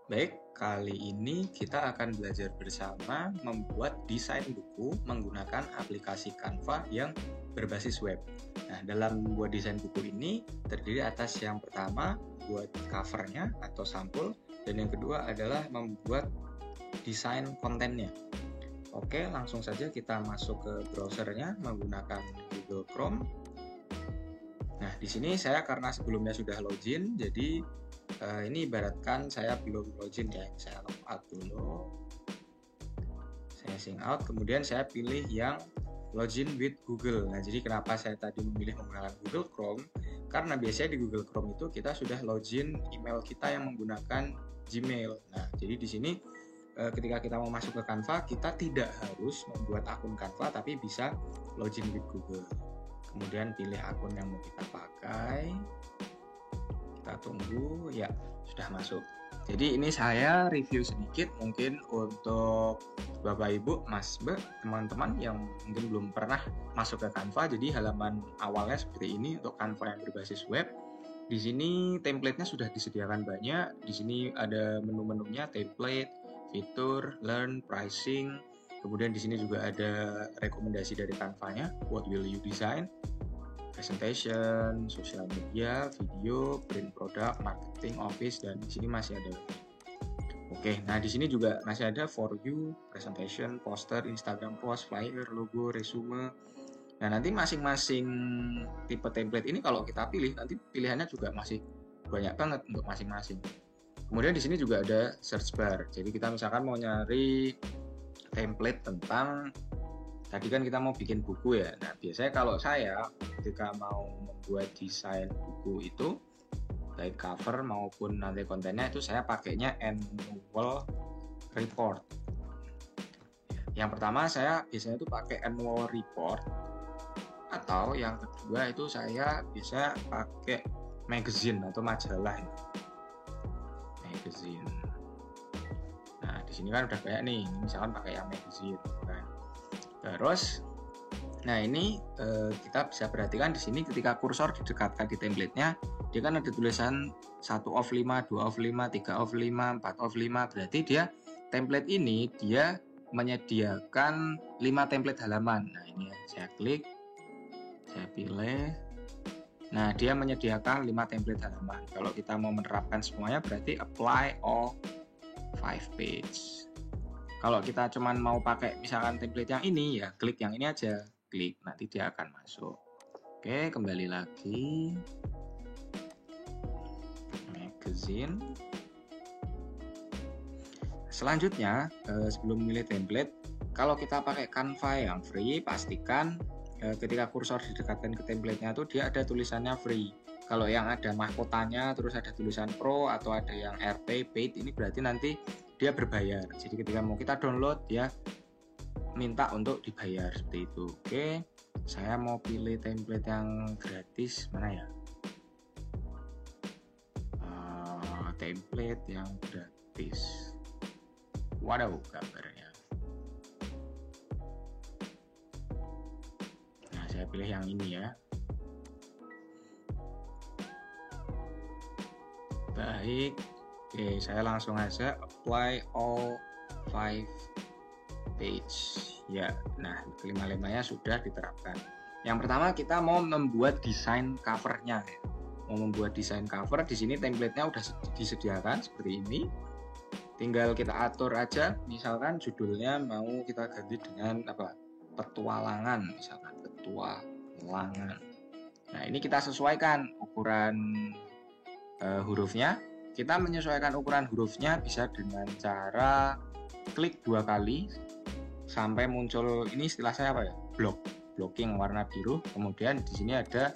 Baik, kali ini kita akan belajar bersama membuat desain buku menggunakan aplikasi Canva yang berbasis web. Nah, dalam membuat desain buku ini terdiri atas yang pertama buat covernya atau sampul, dan yang kedua adalah membuat desain kontennya. Oke, langsung saja kita masuk ke browsernya menggunakan Google Chrome. Nah, di sini saya karena sebelumnya sudah login, jadi ini ibaratkan saya belum login ya. Saya log out dulu. Saya sign out, kemudian saya pilih yang login with Google. Nah, jadi kenapa saya tadi memilih menggunakan Google Chrome? Karena biasanya di Google Chrome itu kita sudah login email kita yang menggunakan Gmail. Nah, jadi di sini ketika kita mau masuk ke Canva, kita tidak harus membuat akun Canva, tapi bisa login with Google. Kemudian pilih akun yang mau kita pakai. Kita tunggu, ya sudah masuk. Jadi ini saya review sedikit mungkin untuk Bapak Ibu, Mas, Mbak, teman-teman yang mungkin belum pernah masuk ke Canva. Jadi halaman awalnya seperti ini untuk Canva yang berbasis web. Di sini template-nya sudah disediakan banyak. Di sini ada menu-menunya, template, fitur, learn, pricing. Kemudian di sini juga ada rekomendasi dari Canva-nya, what will you design, presentation, social media, video, print product, marketing, office, dan di sini masih ada. Oke, nah di sini juga masih ada for you, presentation, poster, Instagram post, flyer, logo, resume. Nah, nanti masing-masing tipe template ini kalau kita pilih, nanti pilihannya juga masih banyak banget untuk masing-masing. Kemudian di sini juga ada search bar. Jadi kita misalkan mau nyari template tentang, tadi kan kita mau bikin buku ya. Nah, biasanya kalau saya ketika mau membuat desain buku itu, baik cover maupun nanti kontennya, itu saya pakainya annual report. Yang pertama saya biasanya itu pakai annual report, atau yang kedua itu saya bisa pakai magazine atau majalah ya. Magazine. Nah, di sini kan udah kayak nih, misalkan pakai yang magazine kan. Terus nah ini kita bisa perhatikan di sini ketika kursor didekatkan di template-nya, dia kan ada tulisan 1 of 5, 2 of 5, 3 of 5, 4 of 5. Berarti dia template ini dia menyediakan 5 template halaman. Nah, ini ya, saya klik, saya pilih. Nah, dia menyediakan 5 template halaman. Kalau kita mau menerapkan semuanya berarti apply all 5 page. Kalau kita cuman mau pakai misalkan template yang ini, ya klik yang ini aja. Klik, nanti dia akan masuk. Oke, kembali lagi. Magazine. Selanjutnya, sebelum memilih template, kalau kita pakai Canva yang free, pastikan ketika kursor didekatkan ke template-nya itu dia ada tulisannya free. Kalau yang ada mahkotanya, terus ada tulisan pro atau ada yang RP, paid, ini berarti nanti dia berbayar. Jadi ketika mau kita download, dia minta untuk dibayar seperti itu. Oke, saya mau pilih template yang gratis, mana ya? Template yang gratis. Waduh, gambarnya. Nah, saya pilih yang ini ya. Baik, oke, saya langsung aja apply all 5 page. Ya, nah kelima-limanya sudah diterapkan. Yang pertama kita mau membuat desain covernya. Mau membuat desain cover, di sini template-nya udah disediakan seperti ini. Tinggal kita atur aja, misalkan judulnya mau kita ganti dengan apa? Petualangan, misalkan petualangan. Nah, ini kita sesuaikan ukuran hurufnya. Kita menyesuaikan ukuran hurufnya bisa dengan cara klik 2 kali sampai muncul, ini istilah saya apa ya? Blocking warna biru. Kemudian di sini ada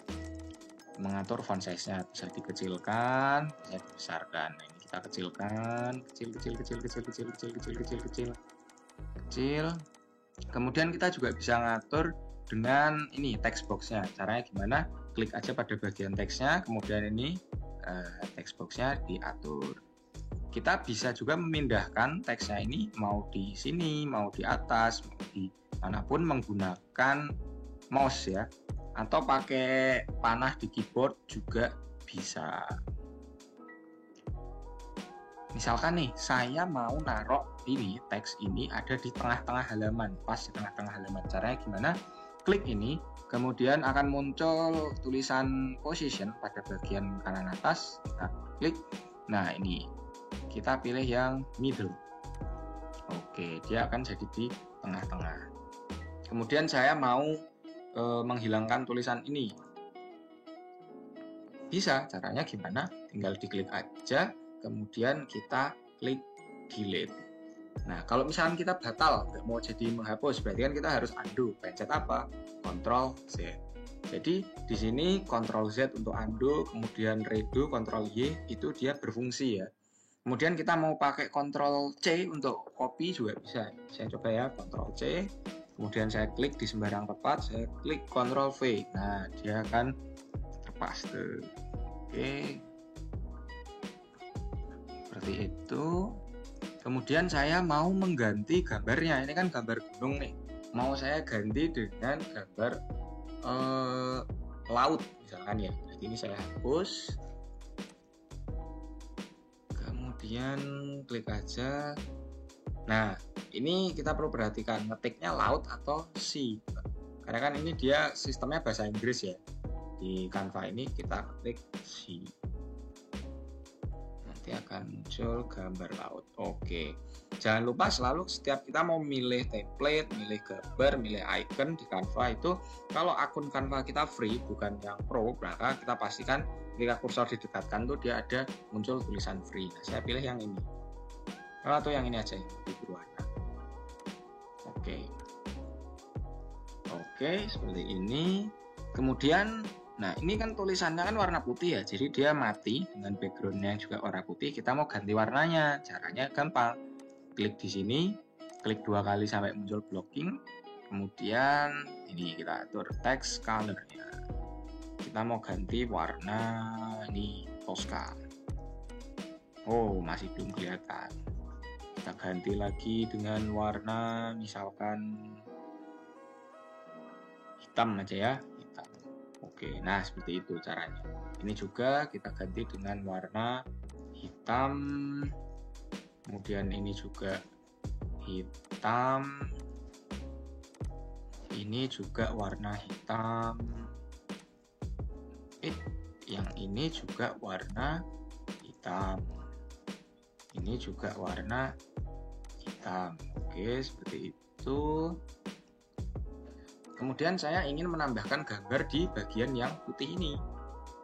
mengatur font size-nya, bisa dikecilkan, bisa dibesarkan. Nah, ini kita kecilkan, kecil. Kemudian kita juga bisa ngatur dengan ini text box-nya. Caranya gimana? Klik aja pada bagian teksnya, kemudian ini text box-nya diatur. Kita bisa juga memindahkan teksnya ini mau di sini, mau di atas, mau di manapun menggunakan mouse ya, atau pakai panah di keyboard juga bisa. Misalkan nih, saya mau naruh ini, teks ini ada di tengah-tengah halaman, pas di tengah-tengah halaman. Caranya gimana? Klik ini, kemudian akan muncul tulisan position pada bagian kanan atas. Kita klik. Nah, ini kita pilih yang middle. Oke, dia akan jadi di tengah-tengah. Kemudian saya mau menghilangkan tulisan ini. Bisa, caranya gimana? Tinggal diklik aja, kemudian kita klik delete. Nah, kalau misalkan kita batal, nggak mau jadi menghapus, berarti kan kita harus undo. Pencet apa? Ctrl Z. Jadi di sini Ctrl Z untuk undo, kemudian redo, Ctrl Y itu dia berfungsi ya. Kemudian kita mau pakai Ctrl C untuk copy juga bisa. Saya coba ya, Ctrl C. Kemudian saya klik di sembarang tempat, saya klik Ctrl V. Nah, dia akan terpaste. Oke. Seperti itu. Kemudian saya mau mengganti gambarnya. Ini kan gambar gunung nih. Mau saya ganti dengan gambar laut misalkan ya. Jadi ini saya hapus. Kemudian klik aja. Nah, ini kita perlu perhatikan ngetiknya laut atau sea. Karena kan ini dia sistemnya bahasa Inggris ya. Di Canva ini kita klik sea. Nanti akan muncul gambar laut. Oke. Jangan lupa selalu setiap kita mau milih template, milih gambar, milih icon di Canva itu, kalau akun Canva kita free bukan yang pro, maka kita pastikan ketika kursor didekatkan tuh dia ada muncul tulisan free. Nah, saya pilih yang ini. Atau yang ini aja yang berwarna. Oke, seperti ini. Kemudian, nah ini kan tulisannya kan warna putih ya, jadi dia mati dengan backgroundnya juga warna putih. Kita mau ganti warnanya, caranya gampang. Klik di sini, klik 2 kali sampai muncul blocking. Kemudian ini kita atur text colornya. Kita mau ganti warna ini Tosca. Oh, masih belum kelihatan. Kita ganti lagi dengan warna misalkan hitam aja ya, hitam. Oke, nah seperti itu caranya. Ini juga kita ganti dengan warna hitam. Kemudian ini juga hitam. Ini juga warna hitam. Yang ini juga warna hitam. Ini juga warna hitam. Oke, seperti itu. Kemudian saya ingin menambahkan gambar di bagian yang putih ini.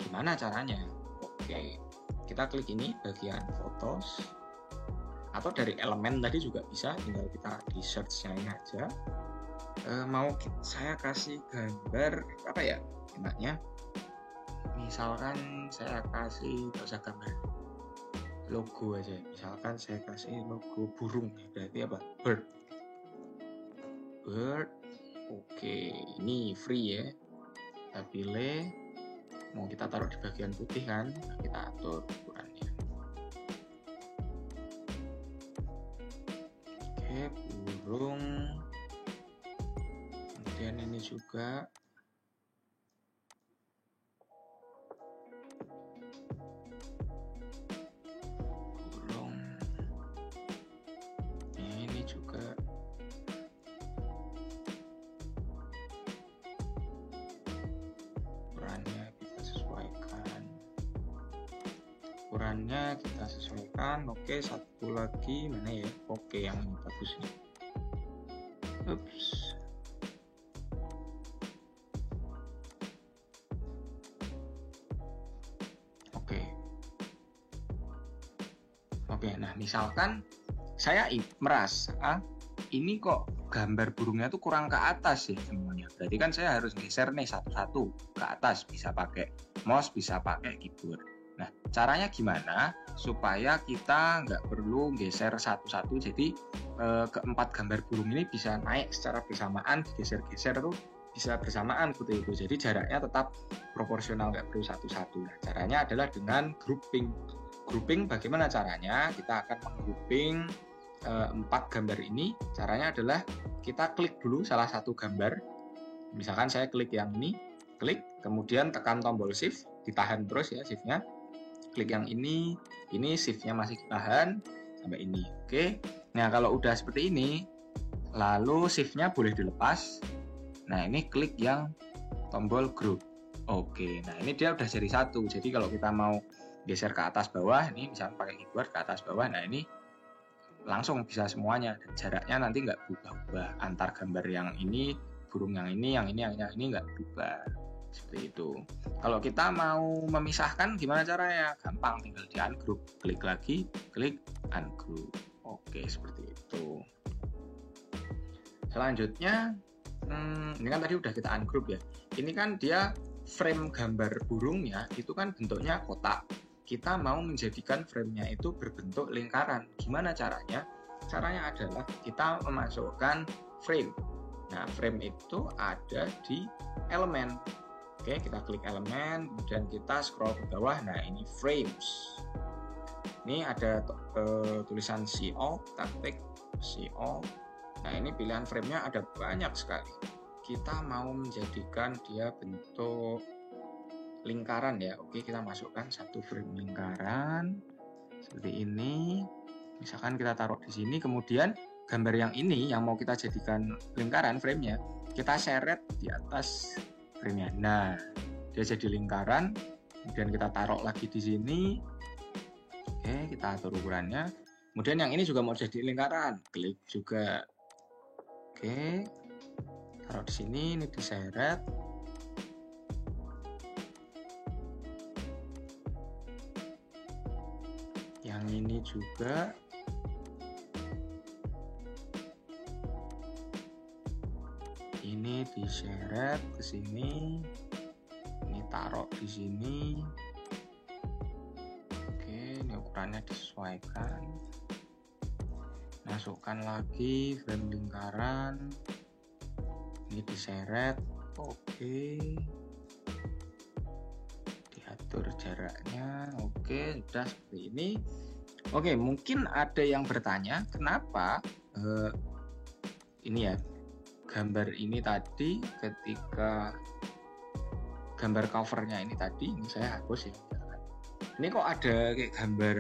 Gimana caranya? Oke, kita klik ini bagian photos. Atau dari elemen tadi juga bisa, tinggal kita di search-nya aja. Mau saya kasih gambar apa ya enaknya? Misalkan saya kasih, nggak usah gambar logo aja. Misalkan saya kasih logo burung, berarti apa? Bird. Oke, ini free ya. Kita pilih, mau kita taruh di bagian putih kan, kita atur ukurannya. Oke, burung. Kemudian ini juga. Burung. Ini juga. Ukurannya kita sesuaikan. Oke, satu lagi mana ya? Oke, yang ini bagus nih. Oke, nah misalkan saya merasa ini kok gambar burungnya tuh kurang ke atas sih semuanya. Berarti kan saya harus geser nih satu-satu ke atas. Bisa pakai mouse, bisa pakai keyboard. Nah, caranya gimana supaya kita nggak perlu geser satu-satu, jadi keempat gambar burung ini bisa naik secara bersamaan, digeser-geser tuh bisa bersamaan seperti itu. Jadi jaraknya tetap proporsional, nggak perlu satu-satu. Nah, caranya adalah dengan grouping. Grouping bagaimana caranya? Kita akan menggrouping 4 gambar ini. Caranya adalah kita klik dulu salah satu gambar. Misalkan saya klik yang ini, klik, kemudian tekan tombol shift, ditahan terus ya shift-nya. klik yang ini shift-nya masih ditahan sampai ini. Oke. Nah, kalau udah seperti ini, lalu shift-nya boleh dilepas. Nah, ini klik yang tombol group. Oke, nah ini dia udah jadi satu. Jadi kalau kita mau geser ke atas bawah, ini misalnya pakai keyboard ke atas bawah, nah ini langsung bisa semuanya. Dan jaraknya nanti nggak berubah-ubah. Antar gambar yang ini, burung yang ini nggak berubah. Seperti itu. Kalau kita mau memisahkan gimana caranya? Gampang, tinggal di ungroup. Klik lagi, klik ungroup. Oke, seperti itu. Selanjutnya, ini kan tadi udah kita ungroup ya. Ini kan dia frame gambar burungnya itu kan bentuknya kotak. Kita mau menjadikan framenya itu berbentuk lingkaran. Gimana caranya? Caranya adalah kita memasukkan frame. Nah, frame itu ada di elemen. Oke, kita klik elemen, kemudian kita scroll ke bawah. Nah, ini frames. Ini ada tulisan see all, kita klik see all. Nah, ini pilihan framenya ada banyak sekali. Kita mau menjadikan dia bentuk lingkaran ya. Oke, kita masukkan satu frame lingkaran seperti ini. Misalkan kita taruh di sini, kemudian gambar yang ini yang mau kita jadikan lingkaran framenya, kita seret di atas framenya. Nah, dia jadi lingkaran. Kemudian kita taruh lagi di sini. Oke, kita atur ukurannya. Kemudian yang ini juga mau jadi lingkaran, klik juga. Oke, taruh di sini, ini diseret. Yang ini juga. Ini diseret ke sini. Ini taruh di sini. Oke, ini ukurannya disesuaikan. Masukkan lagi frame lingkaran. Ini diseret. Oke, diatur jaraknya. Oke, sudah seperti ini. Oke, mungkin ada yang bertanya kenapa ini ya, gambar ini tadi ketika gambar covernya ini tadi, ini saya hapus ya, ini kok ada kayak gambar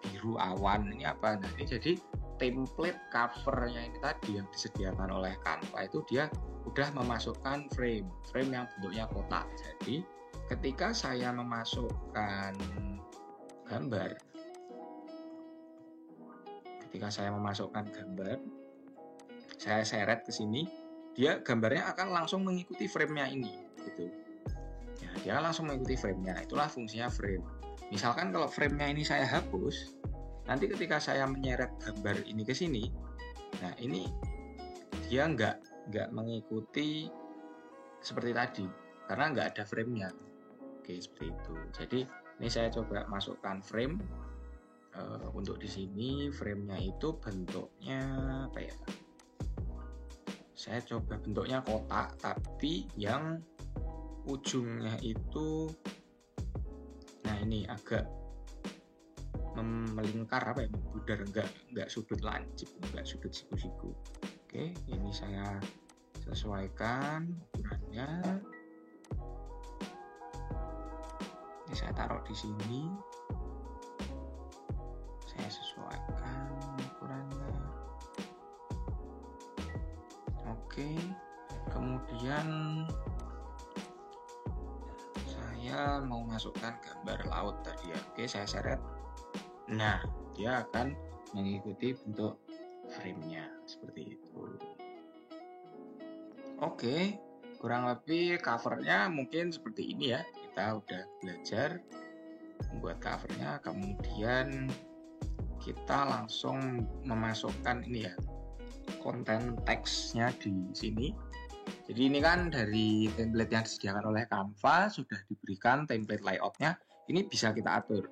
biru awan, ini apa? Nah, ini jadi template covernya ini tadi yang disediakan oleh Canva itu dia udah memasukkan frame yang bentuknya kotak. Jadi ketika saya memasukkan gambar, saya seret ke sini, dia gambarnya akan langsung mengikuti frame-nya ini, gitu. Ya, dia langsung mengikuti frame-nya. Itulah fungsinya frame. Misalkan kalau frame-nya ini saya hapus, nanti ketika saya menyeret gambar ini ke sini, nah ini dia nggak mengikuti seperti tadi, karena nggak ada frame-nya. Oke, seperti itu. Jadi ini saya coba masukkan frame. Untuk di sini frame-nya itu bentuknya apa ya? Saya coba bentuknya kotak, tapi yang ujungnya itu, nah ini agak melingkar apa ya, membudar, enggak sudut lancip, enggak sudut siku-siku. Oke, ini saya sesuaikan ukurannya. Ini saya taruh di sini. Saya sesuaikan ukurannya. Oke, kemudian saya mau masukkan gambar laut tadi ya. Oke, saya seret. Nah, dia akan mengikuti bentuk frame-nya seperti itu. Oke, kurang lebih covernya mungkin seperti ini ya. Kita udah belajar membuat covernya, kemudian kita langsung memasukkan ini ya, konten teksnya di sini. Jadi ini kan dari template yang disediakan oleh Canva sudah diberikan template layoutnya. Ini bisa kita atur,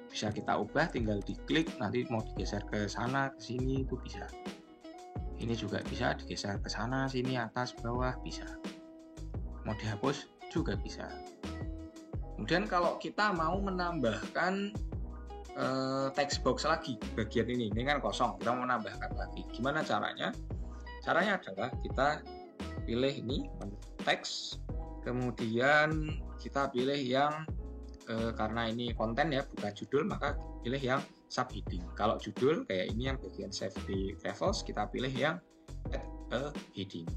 bisa kita ubah, tinggal diklik, nanti mau digeser ke sana ke sini itu bisa. Ini juga bisa digeser ke sana sini, atas bawah bisa. Mau dihapus juga bisa. Kemudian kalau kita mau menambahkan text box lagi bagian ini kan kosong, kita mau menambahkan lagi. Gimana caranya? Caranya adalah kita pilih ini teks, kemudian kita pilih yang karena ini konten ya bukan judul, maka pilih yang subheading. Kalau judul kayak ini yang bagian safety travels, kita pilih yang add a heading.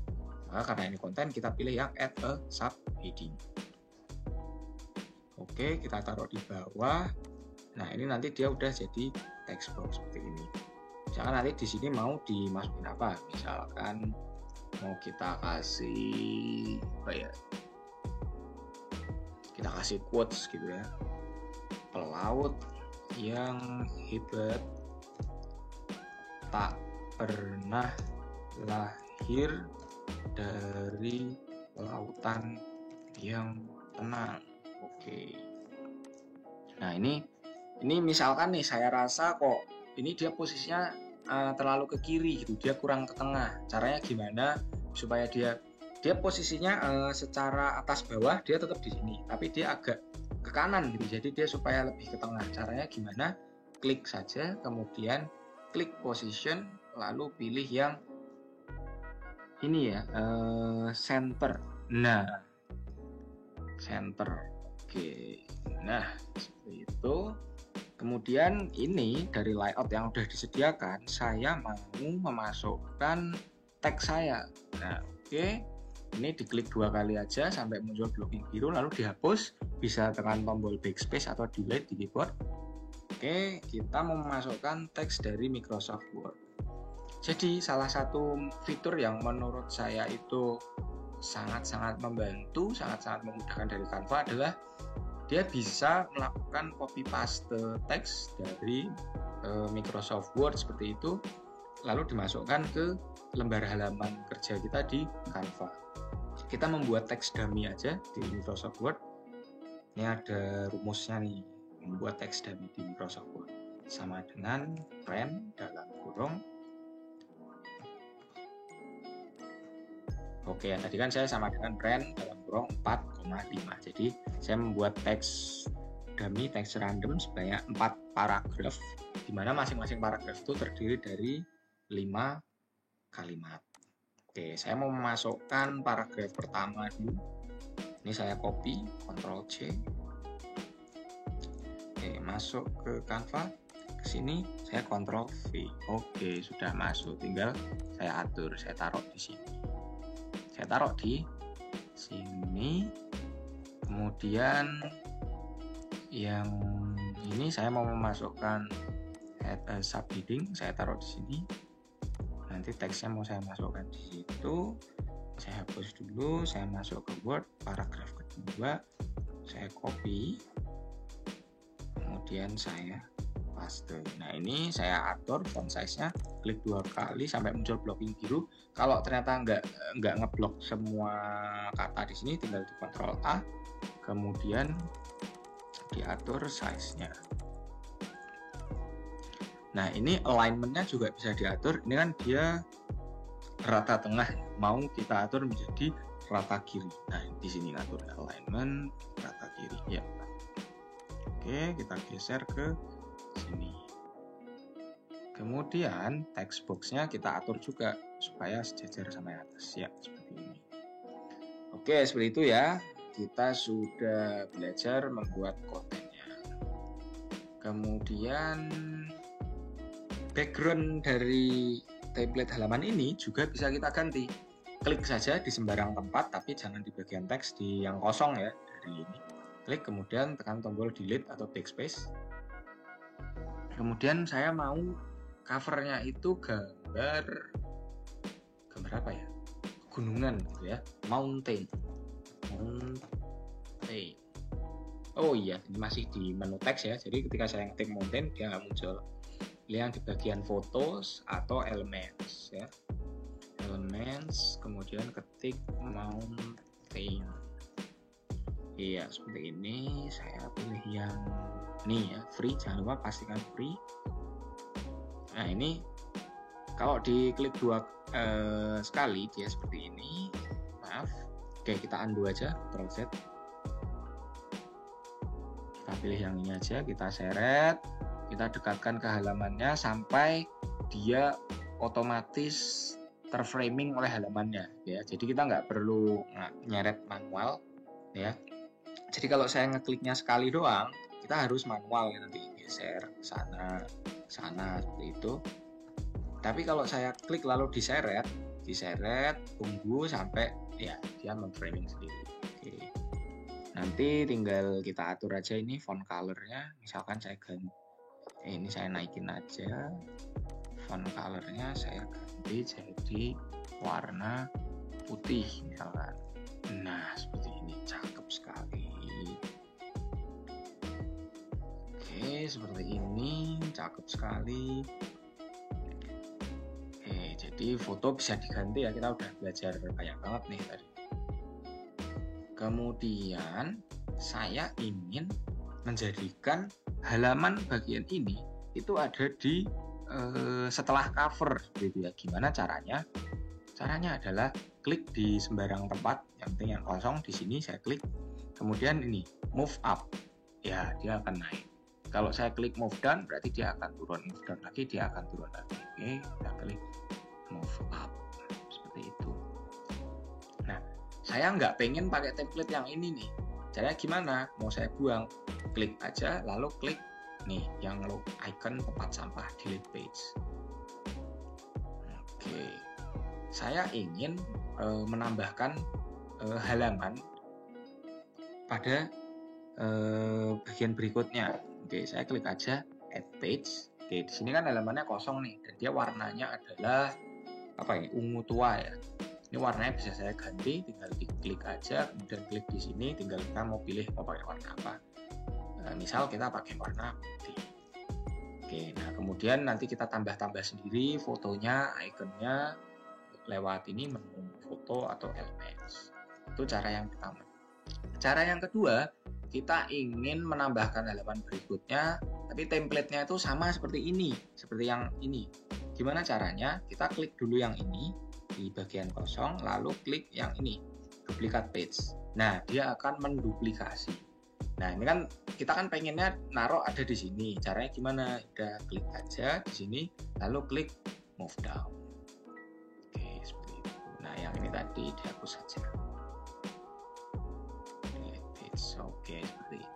Maka karena ini konten, kita pilih yang add a subheading. Oke, kita taruh di bawah. Nah, ini nanti dia udah jadi text box seperti ini. Misalkan nanti di sini mau dimasukin apa? Misalkan mau kita kasih apa ya? Kita kasih quotes gitu ya. Pelaut yang hebat tak pernah lahir dari lautan yang tenang. Oke. Nah, ini misalkan nih saya rasa kok ini dia posisinya terlalu ke kiri gitu, dia kurang ke tengah. Caranya gimana supaya dia posisinya secara atas bawah dia tetap di sini, tapi dia agak ke kanan gitu. Jadi dia supaya lebih ke tengah. Caranya gimana? Klik saja, kemudian klik position, lalu pilih yang ini ya, center. Nah, center. Oke. Nah, seperti itu. Kemudian ini dari layout yang udah disediakan, saya mau memasukkan teks saya. Nah, oke. Ini diklik 2 kali aja sampai muncul blocking biru, lalu dihapus. Bisa tekan tombol backspace atau delete di keyboard. Oke, kita mau memasukkan teks dari Microsoft Word. Jadi salah satu fitur yang menurut saya itu sangat-sangat membantu, sangat-sangat memudahkan dari Canva adalah dia bisa melakukan copy paste teks dari Microsoft Word seperti itu, lalu dimasukkan ke lembar halaman kerja kita di Canva. Kita membuat teks dummy aja di Microsoft Word. Ini ada rumusnya nih, membuat teks dummy di Microsoft Word sama dengan print dalam kurung. Oke, tadi kan saya sama dengan print dalam kurung 4,5. Jadi saya membuat teks dummy, teks random sebanyak 4 paragraf, di mana masing-masing paragraf itu terdiri dari 5 kalimat. Oke, saya mau memasukkan paragraf pertama dulu. Ini saya copy, Ctrl C. Oke, masuk ke Canva. Ke sini saya Ctrl V. Oke, sudah masuk. Tinggal saya atur, saya taruh di sini. Saya taruh di sini. Kemudian yang ini saya mau memasukkan add a subheading, saya taruh di sini. Nanti teksnya mau saya masukkan di situ. Saya hapus dulu, saya masuk ke Word, paragraf kedua, saya copy, kemudian saya paste. Nah, ini saya atur font size-nya, klik 2 kali sampai muncul blocking biru. Kalau ternyata nggak ngeblok semua kata di sini, tinggal di Ctrl A, kemudian diatur size-nya. Nah, ini alignment-nya juga bisa diatur. Ini kan dia rata tengah, mau kita atur menjadi rata kiri. Nah, di sini atur alignment rata kiri ya. Oke, kita geser ke sini. Kemudian text box-nya kita atur juga supaya sejajar sama yang atas ya, seperti ini. Oke, seperti itu ya. Kita sudah belajar membuat kontennya. Kemudian background dari template halaman ini juga bisa kita ganti. Klik saja di sembarang tempat, tapi jangan di bagian teks, di yang kosong ya, dari ini. Klik, kemudian tekan tombol delete atau backspace. Kemudian saya mau covernya itu gambar apa ya? Gunungan gitu ya, mountain. Oh iya, ini masih di menu teks ya, jadi ketika saya ngetik mountain dia nggak muncul. Yang di bagian photos atau elements ya, elements, kemudian ketik mountain. Iya, seperti ini. Saya pilih yang ini ya, free, jangan lupa pastikan free. Nah, ini kalau diklik 2 sekali dia seperti ini. Maaf. Oke, kita undo aja, Ctrl Z. Kita pilih yang ini aja, kita seret, kita dekatkan ke halamannya sampai dia otomatis terframing oleh halamannya ya. Jadi kita nggak perlu nyeret manual ya. Jadi kalau saya ngekliknya sekali doang, kita harus manual ya, nanti geser ke sana, seperti itu. Tapi kalau saya klik lalu diseret, tunggu sampai ya dia memframing sendiri. Oke. Nanti tinggal kita atur aja ini font colornya, misalkan saya ganti, ini saya naikin aja font colornya, saya ganti jadi warna putih misalkan. Nah seperti ini, cakep sekali. Oke, seperti ini, cakep sekali. Oke, jadi foto bisa diganti ya, kita udah belajar banyak banget nih tadi. Kemudian saya ingin menjadikan halaman bagian ini itu ada di setelah cover gitu ya. Gimana caranya? Caranya adalah klik di sembarang tempat, yang penting yang kosong di sini saya klik. Kemudian ini move up, ya dia akan naik. Kalau saya klik move down berarti dia akan turun, move down lagi dia akan turun lagi. Oke, kita klik move up seperti itu. Nah, saya nggak pengen pakai template yang ini nih. Caranya gimana? Mau saya buang, klik aja lalu klik nih yang icon tempat sampah delete page. Oke, saya ingin menambahkan halaman pada bagian berikutnya. Oke, saya klik aja add page. Oke, di sini kan halamannya kosong nih dan dia warnanya adalah apa ini? Ungu tua ya. Ini warnanya bisa saya ganti, tinggal diklik aja, kemudian klik di sini, tinggal kita mau pilih mau pakai warna apa. Misal kita pakai warna putih. Oke, nah kemudian nanti kita tambah-tambah sendiri fotonya, ikonnya lewat ini menu foto atau elements. Itu cara yang pertama. Cara yang kedua, kita ingin menambahkan halaman berikutnya, tapi template-nya itu sama seperti ini, seperti yang ini. Gimana caranya? Kita klik dulu yang ini di bagian kosong, lalu klik yang ini, duplikat page. Nah, dia akan menduplikasi. Nah, ini kan kita kan pengennya naruh ada di sini. Caranya gimana? Udah klik aja di sini, lalu klik move down. Oke, seperti itu. Nah, yang ini tadi dihapus saja. Oke, seperti ini.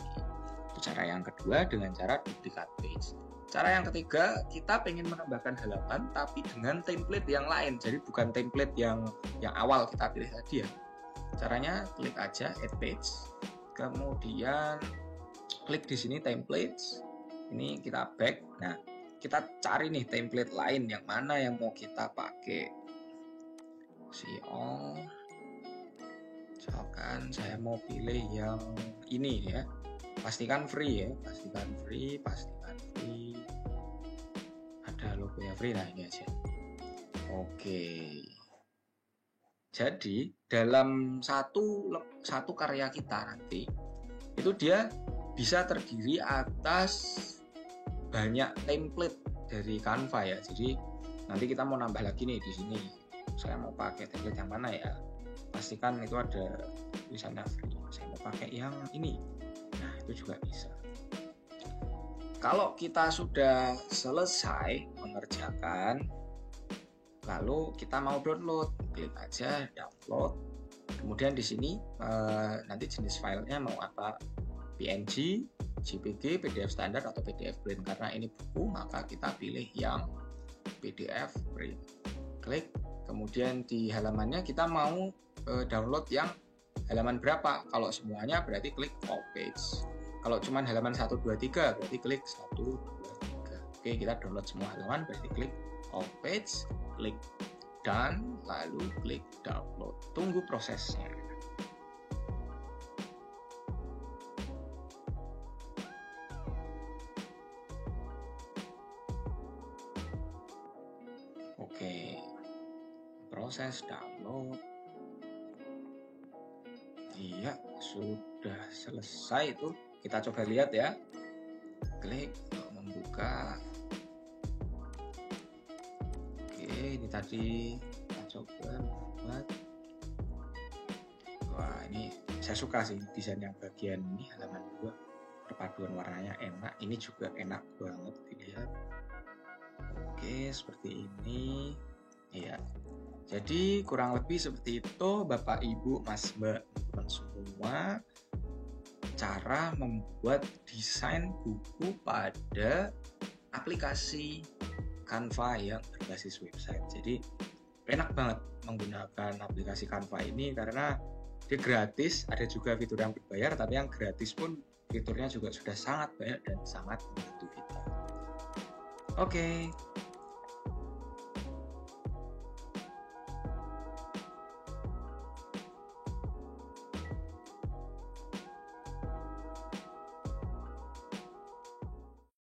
Itu cara yang kedua dengan cara duplikat page. Cara yang ketiga, kita pengen menambahkan halaman tapi dengan template yang lain. Jadi bukan template yang awal kita pilih tadi ya. Caranya klik aja add page. Kemudian klik di sini templates. Ini kita back. Nah, kita cari nih template lain yang mana yang mau kita pakai. See all. Misalkan saya mau pilih yang ini ya, pastikan free ya, pastikan free, ada logo ya free, nah ini aja. Oke, jadi dalam satu karya kita nanti itu dia bisa terdiri atas banyak template dari Canva ya. Jadi nanti kita mau nambah lagi nih di sini, saya mau pakai template yang mana ya, pastikan itu ada tulisannya free. Saya mau pakai yang ini. Nah, itu juga bisa. Kalau kita sudah selesai mengerjakan, lalu kita mau download, klik aja download. Kemudian di sini nanti jenis filenya mau apa? PNG, JPG, PDF standar atau PDF print. Karena ini buku, maka kita pilih yang PDF print. Klik. Kemudian di halamannya kita mau download yang halaman berapa. Kalau semuanya berarti klik all page. Kalau cuma halaman 1, 2, 3 berarti klik 1, 2, 3. Oke, kita download semua halaman berarti klik all page, klik done, lalu klik download. Tunggu prosesnya. Oke, proses download. Iya, sudah selesai itu. Kita coba lihat ya. Klik untuk membuka. Oke, ini tadi kita coba buat. Wah, ini saya suka sih desain yang bagian ini, halaman 2. Perpaduan warnanya enak. Ini juga enak banget dilihat. Oke, seperti ini. Iya. Jadi kurang lebih seperti itu Bapak Ibu Mas Mbak teman semua. cara membuat desain buku pada aplikasi Canva yang berbasis website. Jadi enak banget menggunakan aplikasi Canva ini karena dia gratis, ada juga fitur yang berbayar, tapi yang gratis pun fiturnya juga sudah sangat banyak dan sangat membantu kita. Oke.